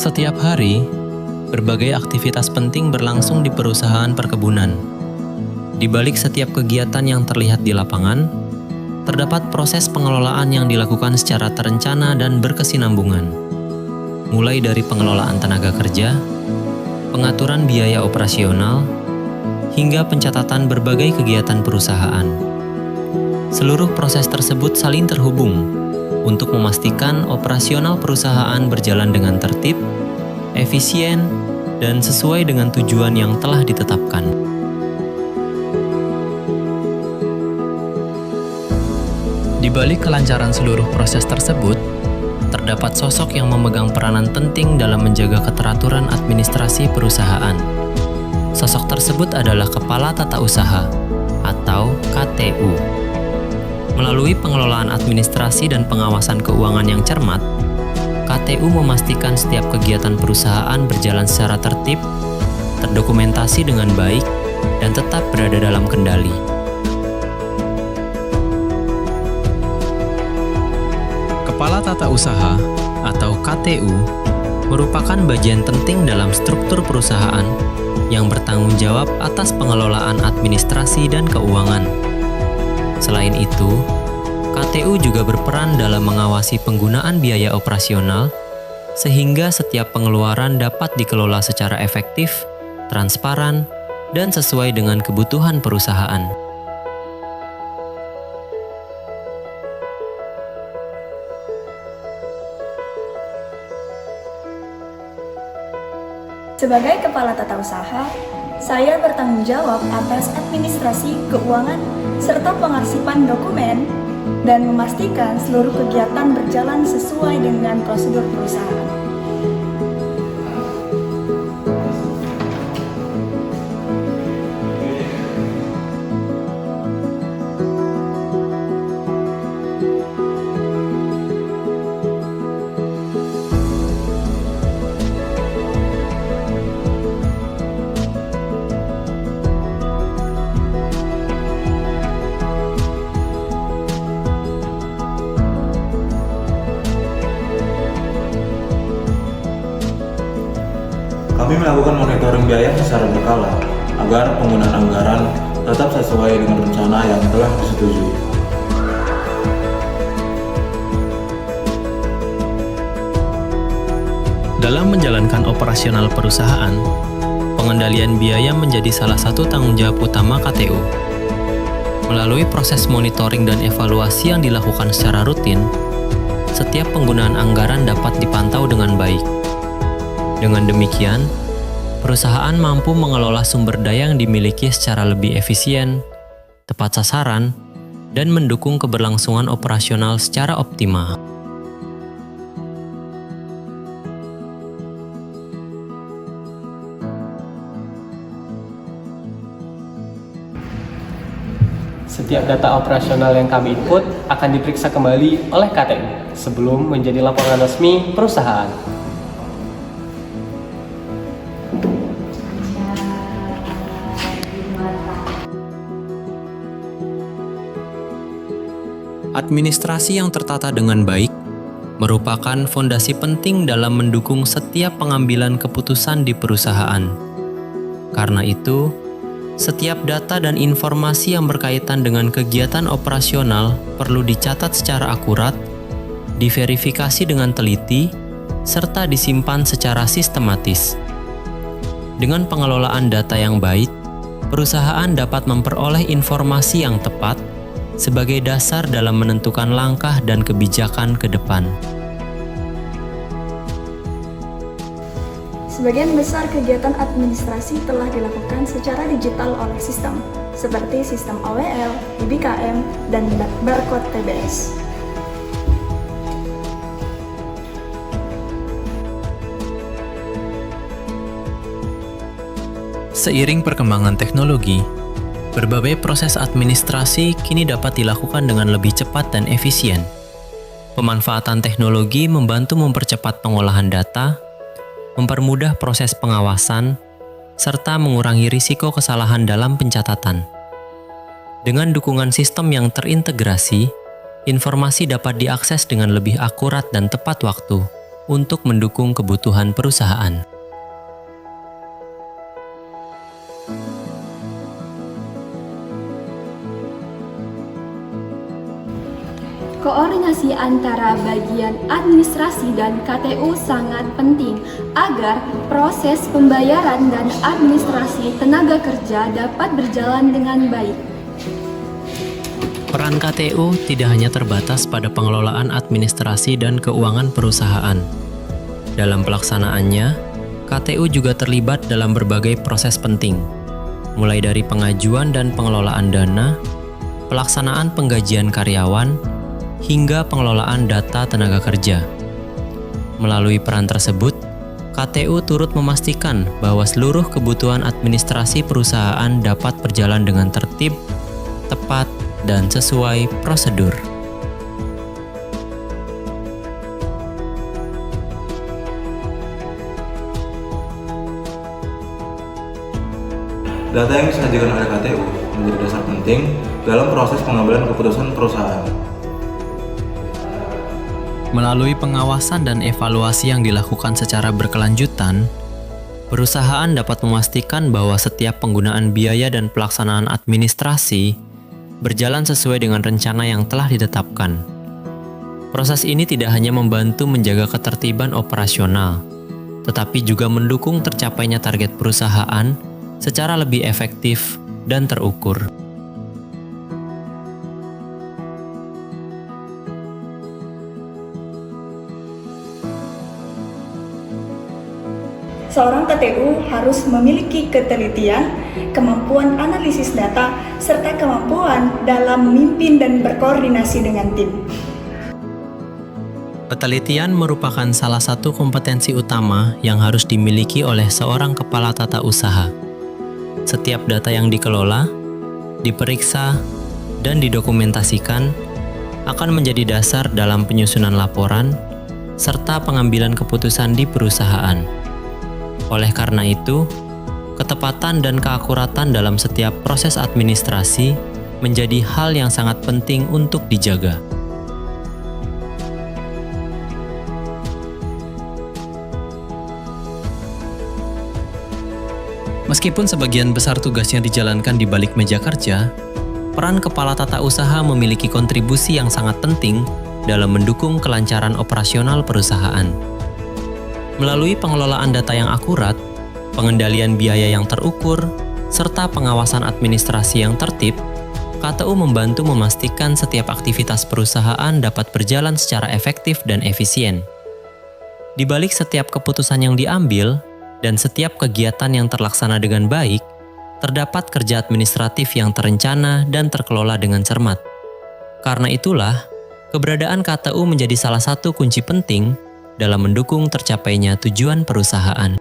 Setiap hari, berbagai aktivitas penting berlangsung di perusahaan perkebunan. Di balik setiap kegiatan yang terlihat di lapangan, terdapat proses pengelolaan yang dilakukan secara terencana dan berkesinambungan. Mulai dari pengelolaan tenaga kerja, pengaturan biaya operasional, hingga pencatatan berbagai kegiatan perusahaan. Seluruh proses tersebut saling terhubung untuk memastikan operasional perusahaan berjalan dengan tertib, efisien, dan sesuai dengan tujuan yang telah ditetapkan. Di balik kelancaran seluruh proses tersebut, terdapat sosok yang memegang peranan penting dalam menjaga keteraturan administrasi perusahaan. Sosok tersebut adalah Kepala Tata Usaha atau KTU. Melalui pengelolaan administrasi dan pengawasan keuangan yang cermat, KTU memastikan setiap kegiatan perusahaan berjalan secara tertib, terdokumentasi dengan baik, dan tetap berada dalam kendali. Kepala Tata Usaha atau KTU merupakan bagian penting dalam struktur perusahaan yang bertanggung jawab atas pengelolaan administrasi dan keuangan. Selain itu, KTU juga berperan dalam mengawasi penggunaan biaya operasional sehingga setiap pengeluaran dapat dikelola secara efektif, transparan, dan sesuai dengan kebutuhan perusahaan. Sebagai Kepala Tata Usaha, saya bertanggung jawab atas administrasi keuangan serta pengarsipan dokumen dan memastikan seluruh kegiatan berjalan sesuai dengan prosedur perusahaan. Kami melakukan monitoring biaya secara berkala agar penggunaan anggaran tetap sesuai dengan rencana yang telah disetujui. Dalam menjalankan operasional perusahaan, pengendalian biaya menjadi salah satu tanggung jawab utama KTU. Melalui proses monitoring dan evaluasi yang dilakukan secara rutin, setiap penggunaan anggaran dapat dipantau dengan baik. Dengan demikian, perusahaan mampu mengelola sumber daya yang dimiliki secara lebih efisien, tepat sasaran, dan mendukung keberlangsungan operasional secara optimal. Setiap data operasional yang kami input akan diperiksa kembali oleh KTU sebelum menjadi laporan resmi perusahaan. Administrasi yang tertata dengan baik merupakan fondasi penting dalam mendukung setiap pengambilan keputusan di perusahaan. Karena itu, setiap data dan informasi yang berkaitan dengan kegiatan operasional perlu dicatat secara akurat, diverifikasi dengan teliti, serta disimpan secara sistematis. Dengan pengelolaan data yang baik, perusahaan dapat memperoleh informasi yang tepat sebagai dasar dalam menentukan langkah dan kebijakan ke depan. Sebagian besar kegiatan administrasi telah dilakukan secara digital oleh sistem, seperti sistem OWL, IBKM, dan barcode TBS. Seiring perkembangan teknologi, berbagai proses administrasi kini dapat dilakukan dengan lebih cepat dan efisien. Pemanfaatan teknologi membantu mempercepat pengolahan data, mempermudah proses pengawasan, serta mengurangi risiko kesalahan dalam pencatatan. Dengan dukungan sistem yang terintegrasi, informasi dapat diakses dengan lebih akurat dan tepat waktu, untuk mendukung kebutuhan perusahaan. Koordinasi antara bagian administrasi dan KTU sangat penting agar proses pembayaran dan administrasi tenaga kerja dapat berjalan dengan baik. Peran KTU tidak hanya terbatas pada pengelolaan administrasi dan keuangan perusahaan. Dalam pelaksanaannya, KTU juga terlibat dalam berbagai proses penting, mulai dari pengajuan dan pengelolaan dana, pelaksanaan penggajian karyawan, hingga pengelolaan data tenaga kerja. Melalui peran tersebut, KTU turut memastikan bahwa seluruh kebutuhan administrasi perusahaan dapat berjalan dengan tertib, tepat, dan sesuai prosedur. Data yang disajikan oleh KTU menjadi dasar penting dalam proses pengambilan keputusan perusahaan. Melalui pengawasan dan evaluasi yang dilakukan secara berkelanjutan, perusahaan dapat memastikan bahwa setiap penggunaan biaya dan pelaksanaan administrasi berjalan sesuai dengan rencana yang telah ditetapkan. Proses ini tidak hanya membantu menjaga ketertiban operasional, tetapi juga mendukung tercapainya target perusahaan secara lebih efektif dan terukur. Seorang KTU harus memiliki ketelitian, kemampuan analisis data, serta kemampuan dalam memimpin dan berkoordinasi dengan tim. Ketelitian merupakan salah satu kompetensi utama yang harus dimiliki oleh seorang kepala tata usaha. Setiap data yang dikelola, diperiksa, dan didokumentasikan akan menjadi dasar dalam penyusunan laporan serta pengambilan keputusan di perusahaan. Oleh karena itu, ketepatan dan keakuratan dalam setiap proses administrasi menjadi hal yang sangat penting untuk dijaga. Meskipun sebagian besar tugasnya dijalankan di balik meja kerja, peran kepala tata usaha memiliki kontribusi yang sangat penting dalam mendukung kelancaran operasional perusahaan. Melalui pengelolaan data yang akurat, pengendalian biaya yang terukur, serta pengawasan administrasi yang tertib, KTU membantu memastikan setiap aktivitas perusahaan dapat berjalan secara efektif dan efisien. Di balik setiap keputusan yang diambil dan setiap kegiatan yang terlaksana dengan baik, terdapat kerja administratif yang terencana dan terkelola dengan cermat. Karena itulah, keberadaan KTU menjadi salah satu kunci penting dalam mendukung tercapainya tujuan perusahaan.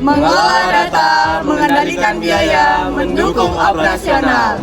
Mengelola data, mengendalikan biaya, mendukung operasional.